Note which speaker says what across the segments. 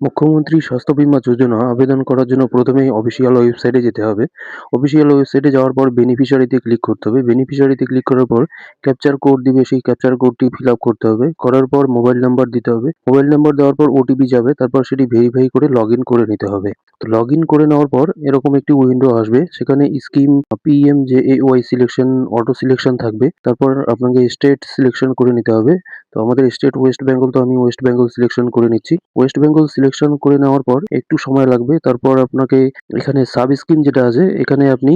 Speaker 1: মুখ্যমন্ত্রী স্বাস্থ্য বীমা যোজনা আবেদন করার জন্য প্রথমেই অফিসিয়াল ওয়েবসাইটে যেতে হবে। অফিসিয়াল ওয়েবসাইটে যাওয়ার পর বেনিফিশিয়ারিতে ক্লিক করতে হবে। বেনিফিশিয়ারিতে ক্লিক করার পর ক্যাপচার কোড দিবে, সেই ক্যাপচার কোডটি ফিল আপ করতে হবে। করার পর মোবাইল নাম্বার দিতে হবে। মোবাইল নাম্বার দেওয়ার পর ওটিপি যাবে, তারপর সেটি ভেরিফাই করে লগ ইন করে নিতে হবে। তো লগ ইন করে নেওয়ার পর এরকম একটি উইন্ডো আসবে, সেখানে scheme PMJAY selection auto selection থাকবে। তারপর আপনাকে স্টেট সিলেকশন করে নিতে হবে। তো আমাদের স্টেট ওয়েস্ট বেঙ্গল, তো আমি ওয়েস্ট বেঙ্গল সিলেকশন করে নিচ্ছি। ওয়েস্ট বেঙ্গল সিলেকশন করে নেওয়ার পর একটু সময় লাগবে। তারপর আপনাকে এখানে সাব স্কিম যেটা আছে, এখানে আপনি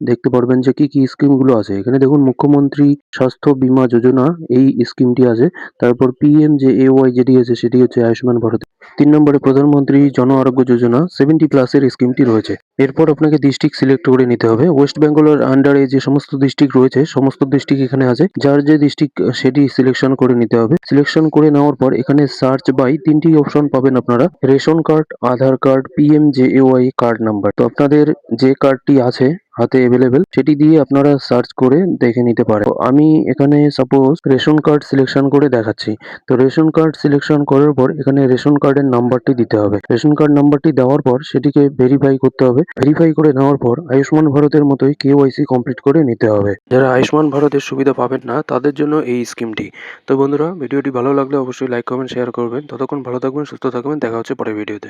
Speaker 1: দেখতে পারবেন যে কি কি স্কিমগুলো আছে। এখানে দেখুন মুখ্যমন্ত্রী স্বাস্থ্য বীমা যোজনা, এই স্কিমটি আছে। তারপর পিএমজেএওয়াই যেটি আছে সেটি হচ্ছে আয়ুষ্মান ভারত। ৩ নম্বরে প্রধানমন্ত্রী জন আরোগ্য যোজনা 70+ এর স্কিমটি রয়েছে। এরপর আপনাকে ডিস্ট্রিক্ট সিলেক্ট করে নিতে হবে। ওয়েস্ট বেঙ্গলের আন্ডারে যে সমস্ত ডিস্ট্রিক্ট রয়েছে সমস্ত ডিস্ট্রিক্ট এখানে আছে। যার যে ডিস্ট্রিক্ট সেটি সিলেকশন করে নিতে হবে। সিলেকশন করে নেওয়ার পর এখানে সার্চ বাই ৩টি অপশন পাবেন আপনারা। রেশন কার্ড, আধার কার্ড, পিএমজেএওয়াই কার্ড নাম্বার। তো আপনাদের যে কার্ডটি আছে হাতে এভেলেবেল সেটি দিয়ে আপনারা সার্চ করে দেখে নিতে পারেন। তো আমি এখানে সাপোজ রেশন কার্ড সিলেকশন করে দেখাচ্ছি। তো রেশন কার্ড সিলেকশন করার পর এখানে রেশন কার্ডের নাম্বারটি দিতে হবে। রেশন কার্ড নাম্বারটি দেওয়ার পর সেটিকে ভেরিফাই করতে হবে। ভেরিফাই করে নেওয়ার পর আয়ুষ্মান ভারতের মতোই কেওয়াইসি কমপ্লিট করে নিতে হবে। যারা আয়ুষ্মান ভারতের সুবিধা পাবেন না তাদের জন্য এই স্কিমটি। তো বন্ধুরা, ভিডিওটি ভালো লাগলে অবশ্যই লাইক, কমেন্ট, শেয়ার করবেন। ততক্ষণ ভালো থাকবেন, সুস্থ থাকবেন। দেখা হচ্ছে পরের ভিডিওতে।